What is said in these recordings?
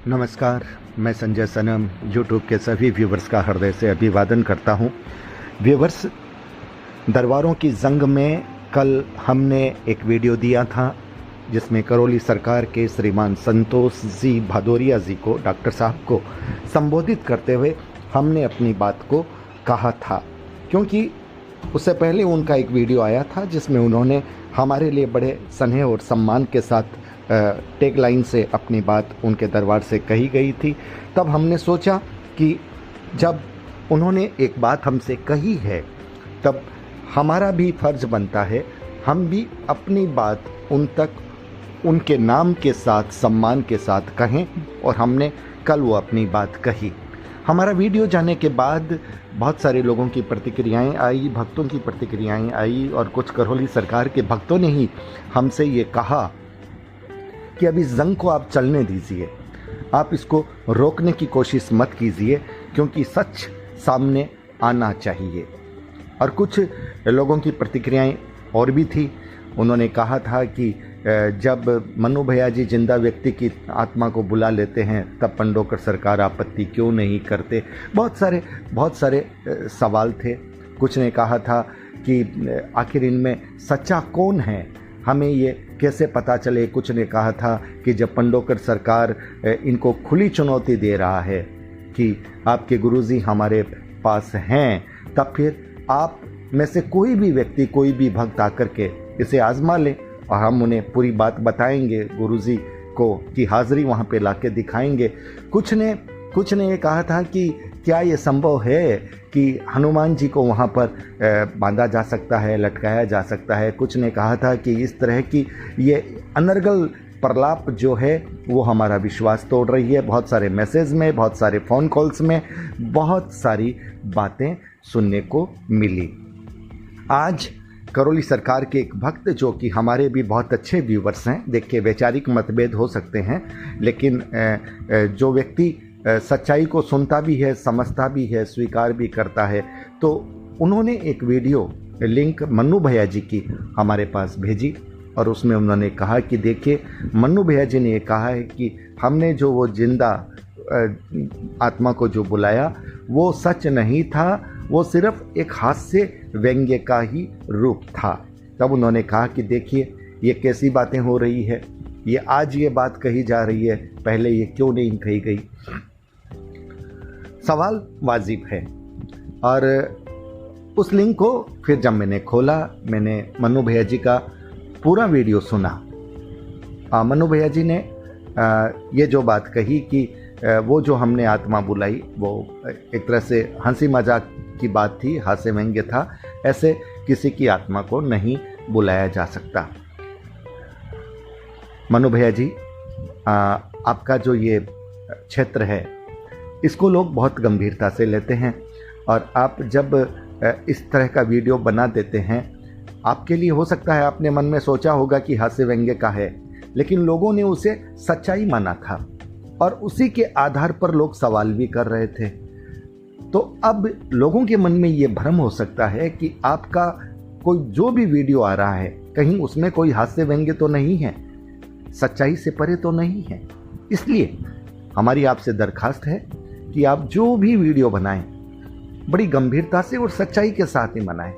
नमस्कार, मैं संजय सनम यूट्यूब के सभी व्यूवर्स का हृदय से अभिवादन करता हूं। व्यूवर्स, दरबारों की जंग में कल हमने एक वीडियो दिया था जिसमें करौली सरकार के श्रीमान संतोष जी भदौरिया जी को, डॉक्टर साहब को संबोधित करते हुए हमने अपनी बात को कहा था, क्योंकि उससे पहले उनका एक वीडियो आया था जिसमें उन्होंने हमारे लिए बड़े स्नेह और सम्मान के साथ टैग लाइन से अपनी बात उनके दरबार से कही गई थी। तब हमने सोचा कि जब उन्होंने एक बात हमसे कही है तब हमारा भी फर्ज बनता है हम भी अपनी बात उन तक उनके नाम के साथ सम्मान के साथ कहें, और हमने कल वो अपनी बात कही। हमारा वीडियो जाने के बाद बहुत सारे लोगों की प्रतिक्रियाएं आई, भक्तों की प्रतिक्रियाएं आई, और कुछ करौली सरकार के भक्तों ने ही हमसे ये कहा कि अब इस जंग को आप चलने दीजिए, आप इसको रोकने की कोशिश मत कीजिए, क्योंकि सच सामने आना चाहिए। और कुछ लोगों की प्रतिक्रियाएं और भी थी। उन्होंने कहा था कि जब मनु भैया जी जिंदा व्यक्ति की आत्मा को बुला लेते हैं तब पंडोकर सरकार आपत्ति क्यों नहीं करते। बहुत सारे सवाल थे। कुछ ने कहा था कि आखिर इनमें सच्चा कौन है, हमें ये कैसे पता चले। कुछ ने कहा था कि जब पंडोकर सरकार इनको खुली चुनौती दे रहा है कि आपके गुरुजी हमारे पास हैं, तब फिर आप में से कोई भी व्यक्ति, कोई भी भक्त आकर के इसे आजमा ले और हम उन्हें पूरी बात बताएंगे गुरुजी को की हाज़िरी वहाँ पे लाके दिखाएंगे। कुछ ने ये कहा था कि क्या ये संभव है कि हनुमान जी को वहाँ पर बांधा जा सकता है, लटकाया जा सकता है। कुछ ने कहा था कि इस तरह की ये अनर्गल प्रलाप जो है वो हमारा विश्वास तोड़ रही है। बहुत सारे मैसेज में, बहुत सारे फ़ोन कॉल्स में बहुत सारी बातें सुनने को मिली। आज करौली सरकार के एक भक्त, जो कि हमारे भी बहुत अच्छे व्यूवर्स हैं, देखिए वैचारिक मतभेद हो सकते हैं, लेकिन जो व्यक्ति सच्चाई को सुनता भी है, समझता भी है, स्वीकार भी करता है, तो उन्होंने एक वीडियो लिंक मन्नू भैया जी की हमारे पास भेजी और उसमें उन्होंने कहा कि देखिए, मन्नू भैया जी ने ये कहा है कि हमने जो वो जिंदा आत्मा को जो बुलाया वो सच नहीं था, वो सिर्फ एक हास्य व्यंग्य का ही रूप था। तब उन्होंने कहा कि देखिए ये कैसी बातें हो रही है, ये आज ये बात कही जा रही है, पहले ये क्यों नहीं कही गई। सवाल वाजिब है। और उस लिंक को फिर जब मैंने खोला, मैंने मन्नू भैया जी का पूरा वीडियो सुना। मन्नू भैया जी ने ये जो बात कही कि वो जो हमने आत्मा बुलाई वो एक तरह से हंसी मजाक की बात थी, हास्य व्यंग्य था, ऐसे किसी की आत्मा को नहीं बुलाया जा सकता। मन्नू भैया जी, आपका जो ये क्षेत्र है इसको लोग बहुत गंभीरता से लेते हैं, और आप जब इस तरह का वीडियो बना देते हैं, आपके लिए हो सकता है आपने मन में सोचा होगा कि हास्य व्यंग्य का है, लेकिन लोगों ने उसे सच्चाई माना था और उसी के आधार पर लोग सवाल भी कर रहे थे। तो अब लोगों के मन में ये भ्रम हो सकता है कि आपका कोई जो भी वीडियो आ रहा है कहीं उसमें कोई हास्य व्यंग्य तो नहीं है, सच्चाई से परे तो नहीं है। इसलिए हमारी आपसे दरखास्त है कि आप जो भी वीडियो बनाएं बड़ी गंभीरता से और सच्चाई के साथ ही बनाएं,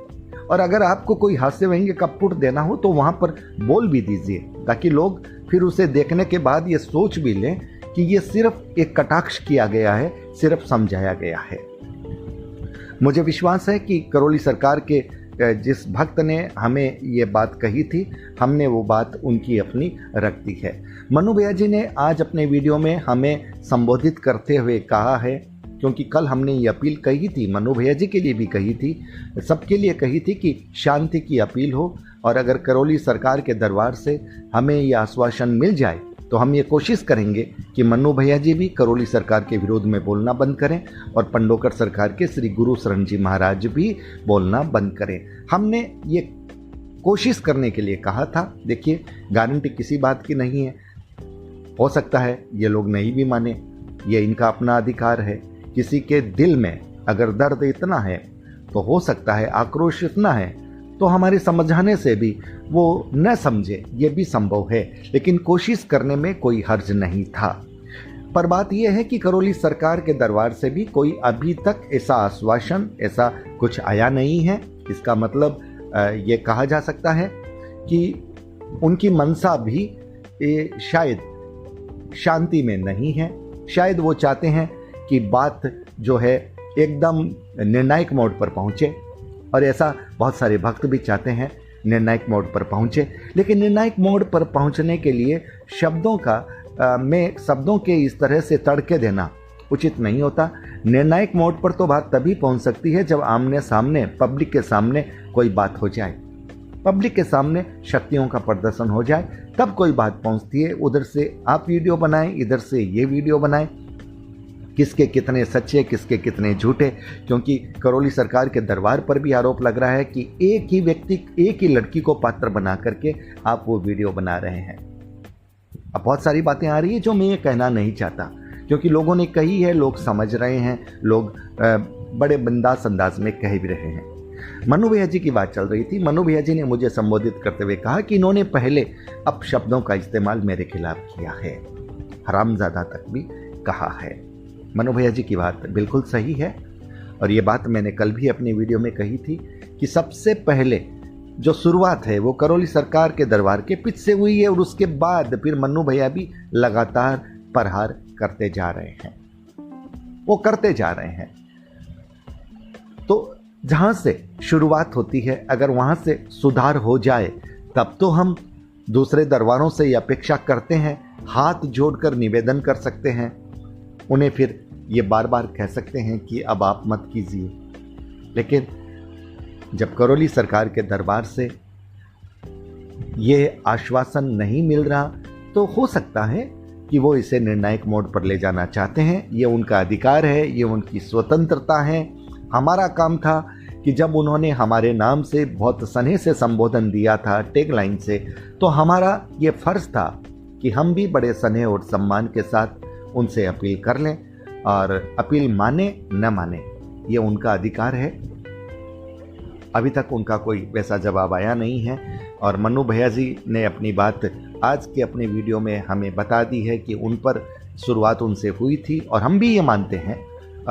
और अगर आपको कोई हास्य व्यंग्य का पुट देना हो तो वहां पर बोल भी दीजिए, ताकि लोग फिर उसे देखने के बाद ये सोच भी लें कि ये सिर्फ एक कटाक्ष किया गया है, सिर्फ समझाया गया है। मुझे विश्वास है कि करौली सरकार के जिस भक्त ने हमें ये बात कही थी, हमने वो बात उनकी अपनी रख दी है। मनु भैया जी ने आज अपने वीडियो में हमें संबोधित करते हुए कहा है, क्योंकि कल हमने ये अपील कही थी, मनु भैया जी के लिए भी कही थी, सबके लिए कही थी कि शांति की अपील हो, और अगर करौली सरकार के दरबार से हमें ये आश्वासन मिल जाए तो हम ये कोशिश करेंगे कि मन्नू भैया जी भी करौली सरकार के विरोध में बोलना बंद करें और पंडोकर सरकार के श्री गुरु शरण जी महाराज भी बोलना बंद करें। हमने ये कोशिश करने के लिए कहा था। देखिए, गारंटी किसी बात की नहीं है, हो सकता है ये लोग नहीं भी माने, ये इनका अपना अधिकार है। किसी के दिल में अगर दर्द इतना है तो हो सकता है आक्रोश इतना है तो हमारे समझाने से भी वो न समझे, ये भी संभव है, लेकिन कोशिश करने में कोई हर्ज नहीं था। पर बात यह है कि करौली सरकार के दरबार से भी कोई अभी तक ऐसा आश्वासन, ऐसा कुछ आया नहीं है। इसका मतलब ये कहा जा सकता है कि उनकी मंशा भी शायद शांति में नहीं है। शायद वो चाहते हैं कि बात जो है एकदम निर्णायक मोड़ पर पहुंचे, और ऐसा बहुत सारे भक्त भी चाहते हैं निर्णायक मोड़ पर पहुंचे। लेकिन निर्णायक मोड़ पर पहुंचने के लिए शब्दों के इस तरह से तड़के देना उचित नहीं होता। निर्णायक मोड़ पर तो बात तभी पहुंच सकती है जब आमने सामने, पब्लिक के सामने कोई बात हो जाए, पब्लिक के सामने शक्तियों का प्रदर्शन हो जाए, तब कोई बात पहुंचती है। उधर से आप वीडियो बनाएं, इधर से ये वीडियो बनाएं, किसके कितने सच्चे, किसके कितने झूठे। क्योंकि करौली सरकार के दरबार पर भी आरोप लग रहा है कि एक ही व्यक्ति, एक ही लड़की को पात्र बना करके आप वो वीडियो बना रहे हैं। अब बहुत सारी बातें आ रही है जो मैं ये कहना नहीं चाहता, क्योंकि लोगों ने कही है, लोग समझ रहे हैं, लोग बड़े बिंदास अंदाज में कह भी रहे हैं। मनु भैया जी की बात चल रही थी। मनु भैया जी ने मुझे संबोधित करते हुए कहा कि इन्होंने पहले अपशब्दों का इस्तेमाल मेरे खिलाफ किया है, हरामजादा तक भी कहा है। मनु भैया जी की बात बिल्कुल सही है, और ये बात मैंने कल भी अपनी वीडियो में कही थी कि सबसे पहले जो शुरुआत है वो करौली सरकार के दरबार के पिच से हुई है, और उसके बाद फिर मन्नू भैया भी लगातार प्रहार करते जा रहे हैं, वो करते जा रहे हैं। तो जहाँ से शुरुआत होती है, अगर वहाँ से सुधार हो जाए तब तो हम दूसरे दरबारों से ये अपेक्षा करते हैं, हाथ जोड़कर निवेदन कर सकते हैं, उन्हें फिर ये बार बार कह सकते हैं कि अब आप मत कीजिए। लेकिन जब करौली सरकार के दरबार से ये आश्वासन नहीं मिल रहा, तो हो सकता है कि वो इसे निर्णायक मोड़ पर ले जाना चाहते हैं। ये उनका अधिकार है, ये उनकी स्वतंत्रता है। हमारा काम था कि जब उन्होंने हमारे नाम से बहुत स्नेह से संबोधन दिया था, टैगलाइन से, तो हमारा ये फर्ज था कि हम भी बड़े स्नेह और सम्मान के साथ उनसे अपील कर लें, और अपील माने न माने ये उनका अधिकार है। अभी तक उनका कोई वैसा जवाब आया नहीं है, और मन्नू भैया जी ने अपनी बात आज के अपने वीडियो में हमें बता दी है कि उन पर शुरुआत उनसे हुई थी, और हम भी ये मानते हैं।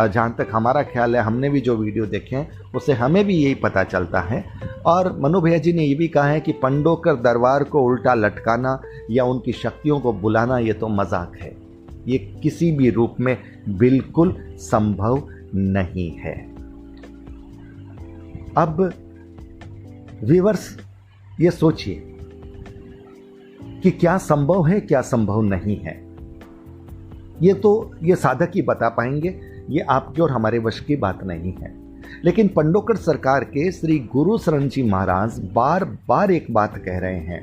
जहाँ तक हमारा ख्याल है, हमने भी जो वीडियो देखे हैं उससे हमें भी यही पता चलता है। और मन्नू भैया जी ने ये भी कहा है कि पंडोकर दरबार को उल्टा लटकाना या उनकी शक्तियों को बुलाना ये तो मजाक है, ये किसी भी रूप में बिल्कुल संभव नहीं है। अब व्यूअर्स ये सोचिए कि क्या संभव है, क्या संभव नहीं है। ये साधक ही बता पाएंगे, ये आपके और हमारे वश की बात नहीं है। लेकिन पंडोकर सरकार के श्री गुरु शरण जी महाराज बार बार एक बात कह रहे हैं।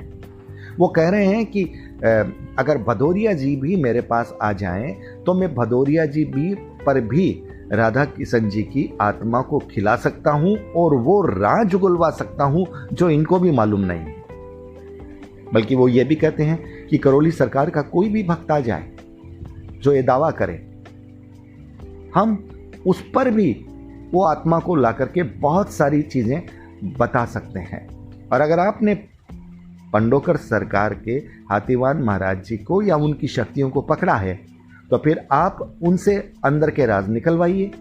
वो कह रहे हैं कि अगर भदौरिया जी भी मेरे पास आ जाएं तो मैं भदौरिया जी पर भी राधा किशन जी की आत्मा को खिला सकता हूं, और वो राज उगलवा सकता हूं जो इनको भी मालूम नहीं। बल्कि वो ये भी कहते हैं कि करौली सरकार का कोई भी भक्त आ जाए जो ये दावा करे, हम उस पर भी वो आत्मा को ला करके बहुत सारी चीजें बता सकते हैं। और अगर आपने पंडोकर सरकार के हाथीवान महाराज जी को या उनकी शक्तियों को पकड़ा है, तो फिर आप उनसे अंदर के राज निकलवाइए।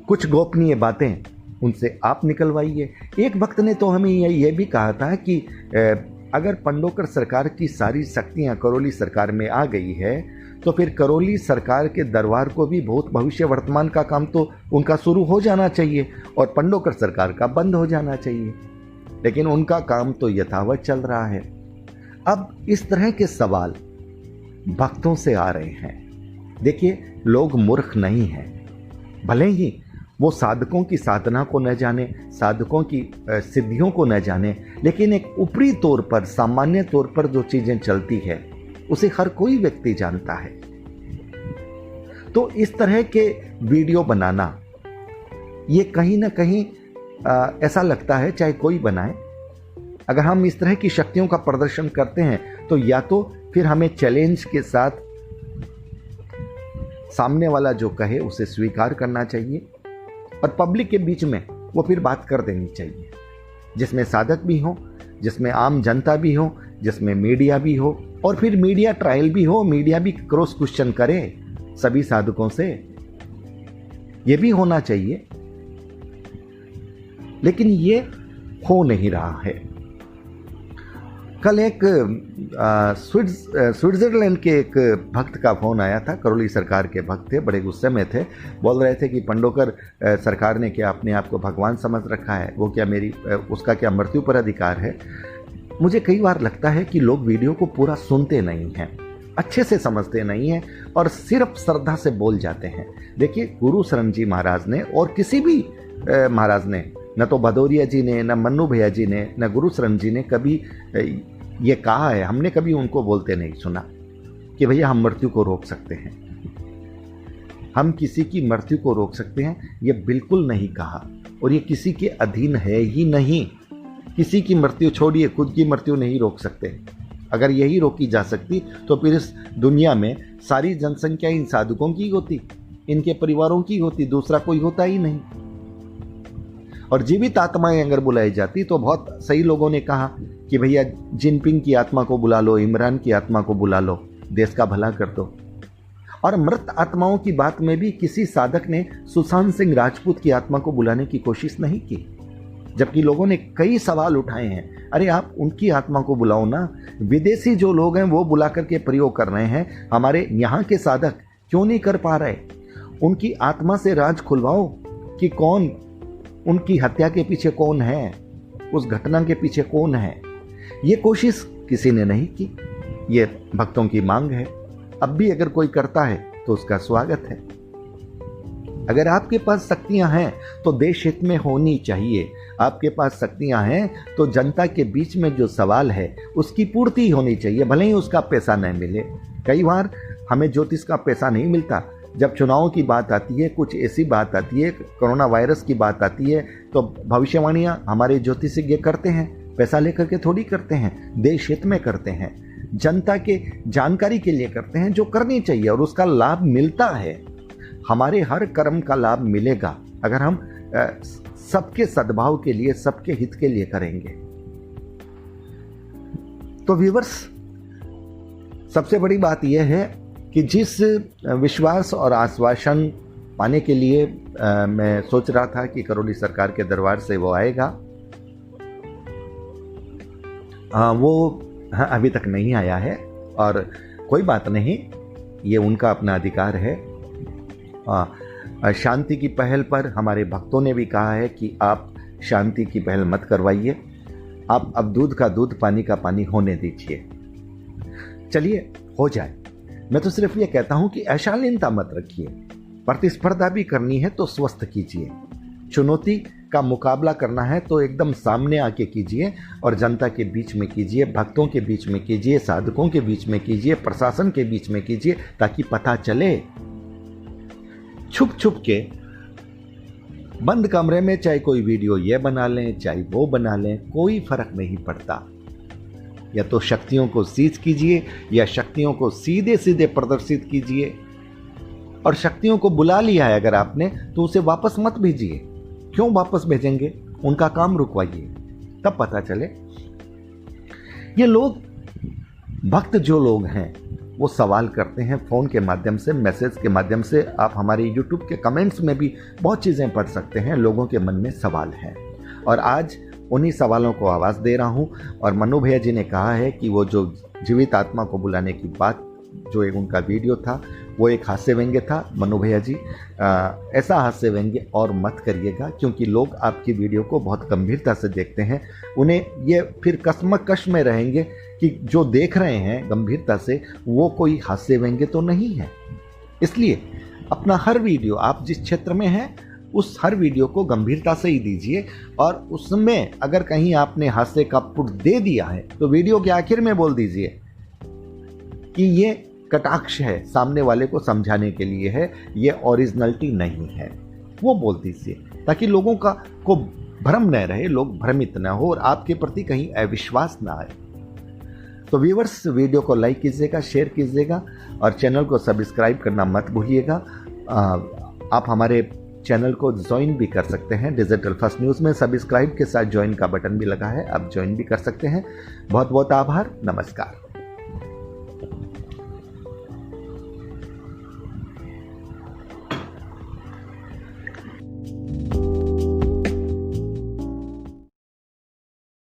कुछ गोपनीय बातें उनसे आप निकलवाइए। एक भक्त ने तो हमें ये भी कहा था कि अगर पंडोकर सरकार की सारी शक्तियां करौली सरकार में आ गई है, तो फिर करौली सरकार के दरबार को भी भूत भविष्य वर्तमान का काम तो उनका शुरू हो जाना चाहिए, और पंडोकर सरकार का बंद हो जाना चाहिए। लेकिन उनका काम तो यथावत चल रहा है। अब इस तरह के सवाल भक्तों से आ रहे हैं। देखिए, लोग मूर्ख नहीं हैं। भले ही वो साधकों की साधना को न जाने, साधकों की सिद्धियों को न जाने, लेकिन एक ऊपरी तौर पर, सामान्य तौर पर जो चीजें चलती है उसे हर कोई व्यक्ति जानता है। तो इस तरह के वीडियो बनाना, ये कहीं ना कहीं ऐसा लगता है, चाहे कोई बनाए, अगर हम इस तरह की शक्तियों का प्रदर्शन करते हैं तो या तो फिर हमें चैलेंज के साथ सामने वाला जो कहे उसे स्वीकार करना चाहिए, और पब्लिक के बीच में वो फिर बात कर देनी चाहिए, जिसमें साधक भी हो, जिसमें आम जनता भी हो, जिसमें मीडिया भी हो, और फिर मीडिया ट्रायल भी हो, मीडिया भी क्रॉस क्वेश्चन करे सभी साधकों से, यह भी होना चाहिए। लेकिन ये हो नहीं रहा है। कल एक स्विट्जरलैंड के एक भक्त का फोन आया था, करौली सरकार के भक्त थे, बड़े गुस्से में थे, बोल रहे थे कि पंडोकर सरकार ने क्या अपने आप को भगवान समझ रखा है, वो क्या उसका क्या मृत्यु पर अधिकार है। मुझे कई बार लगता है कि लोग वीडियो को पूरा सुनते नहीं हैं, अच्छे से समझते नहीं हैं और सिर्फ श्रद्धा से बोल जाते हैं। देखिए, गुरु शरण जी महाराज ने और किसी भी महाराज ने, न तो भदौरिया जी ने, न मन्नू भैया जी ने, न गुरु शरण जी ने कभी ये कहा है, हमने कभी उनको बोलते नहीं सुना कि भैया हम मृत्यु को रोक सकते हैं, हम किसी की मृत्यु को रोक सकते हैं, ये बिल्कुल नहीं कहा। और ये किसी के अधीन है ही नहीं। किसी की मृत्यु छोड़िए, खुद की मृत्यु नहीं रोक सकते। अगर यही रोकी जा सकती तो फिर इस दुनिया में सारी जनसंख्या इन साधुकों की होती, इनके परिवारों की होती, दूसरा कोई होता ही नहीं। और जीवित आत्माएं अगर बुलाई जाती तो बहुत सही लोगों ने कहा कि भैया जिनपिंग की आत्मा को बुला लो, इमरान की आत्मा को बुला लो, देश का भला कर दो। और मृत आत्माओं की बात में भी किसी साधक ने सुशांत सिंह राजपूत की आत्मा को बुलाने की कोशिश नहीं की, जबकि लोगों ने कई सवाल उठाए हैं। अरे आप उनकी आत्मा को बुलाओ ना, विदेशी जो लोग हैं वो बुला करके प्रयोग कर रहे हैं, हमारे यहाँ के साधक क्यों नहीं कर पा रहे? उनकी आत्मा से राज खुलवाओ कि कौन उनकी हत्या के पीछे कौन है, उस घटना के पीछे कौन है। ये कोशिश किसी ने नहीं की। ये भक्तों की मांग है। अब भी अगर कोई करता है तो उसका स्वागत है। अगर आपके पास शक्तियां हैं तो देश हित में होनी चाहिए। आपके पास शक्तियां हैं तो जनता के बीच में जो सवाल है उसकी पूर्ति होनी चाहिए, भले ही उसका पैसा न मिले। कई बार हमें ज्योतिष का पैसा नहीं मिलता। जब चुनाव की बात आती है, कुछ ऐसी बात आती है, कोरोना वायरस की बात आती है, तो भविष्यवाणियां हमारे ज्योतिषज्ञ करते हैं, पैसा लेकर के थोड़ी करते हैं, देश हित में करते हैं, जनता के जानकारी के लिए करते हैं, जो करनी चाहिए और उसका लाभ मिलता है। हमारे हर कर्म का लाभ मिलेगा अगर हम सबके सद्भाव के लिए, सबके हित के लिए करेंगे। तो व्यूअर्स, सबसे बड़ी बात यह है कि जिस विश्वास और आश्वासन पाने के लिए मैं सोच रहा था कि करौली सरकार के दरबार से वो आएगा, वो अभी तक नहीं आया है। और कोई बात नहीं, ये उनका अपना अधिकार है। शांति की पहल पर हमारे भक्तों ने भी कहा है कि आप शांति की पहल मत करवाइए, आप अब दूध का दूध, पानी का पानी होने दीजिए। चलिए, हो जाए। मैं तो सिर्फ ये कहता हूं कि अशालीनता मत रखिए। प्रतिस्पर्धा भी करनी है तो स्वस्थ कीजिए। चुनौती का मुकाबला करना है तो एकदम सामने आके कीजिए और जनता के बीच में कीजिए, भक्तों के बीच में कीजिए, साधकों के बीच में कीजिए, प्रशासन के बीच में कीजिए, ताकि पता चले। छुप छुप के बंद कमरे में चाहे कोई वीडियो ये बना लें, चाहे वो बना लें, कोई फर्क नहीं पड़ता। या तो शक्तियों को सीज कीजिए या शक्तियों को सीधे सीधे प्रदर्शित कीजिए। और शक्तियों को बुला लिया है अगर आपने, तो उसे वापस मत भेजिए। क्यों वापस भेजेंगे? उनका काम रुकवाइए, तब पता चले। ये लोग, भक्त जो लोग हैं, वो सवाल करते हैं फ़ोन के माध्यम से, मैसेज के माध्यम से। आप हमारे यूट्यूब के कमेंट्स में भी बहुत चीज़ें पढ़ सकते हैं। लोगों के मन में सवाल हैं और आज उन्हीं सवालों को आवाज़ दे रहा हूं। और मन्नू भैया जी ने कहा है कि वो जो जीवित आत्मा को बुलाने की बात, जो एक उनका वीडियो था, वो एक हास्य व्यंग्य था। मन्नू भैया जी, ऐसा हास्य व्यंग्य और मत करिएगा, क्योंकि लोग आपकी वीडियो को बहुत गंभीरता से देखते हैं। उन्हें ये फिर कश्मकश में रहेंगे कि जो देख रहे हैं गंभीरता से, वो कोई हास्य व्यंग्य तो नहीं है। इसलिए अपना हर वीडियो, आप जिस क्षेत्र में हैं, उस हर वीडियो को गंभीरता से ही दीजिए। और उसमें अगर कहीं आपने हास्य का पुट दे दिया है तो वीडियो के आखिर में बोल दीजिए कि ये कटाक्ष है, सामने वाले को समझाने के लिए है, ये ओरिजिनलिटी नहीं है, वो बोल दीजिए, ताकि लोगों को भ्रम न रहे, लोग भ्रमित न हो और आपके प्रति कहीं अविश्वास ना आए। तो व्यूअर्स, वीडियो को लाइक कीजिएगा, शेयर कीजिएगा और चैनल को सब्सक्राइब करना मत भूलिएगा। आप हमारे चैनल को ज्वाइन भी कर सकते हैं। डिजिटल फर्स्ट न्यूज़ में सब्सक्राइब के साथ ज्वाइन का बटन भी लगा है, आप ज्वाइन भी कर सकते हैं। बहुत बहुत आभार, नमस्कार।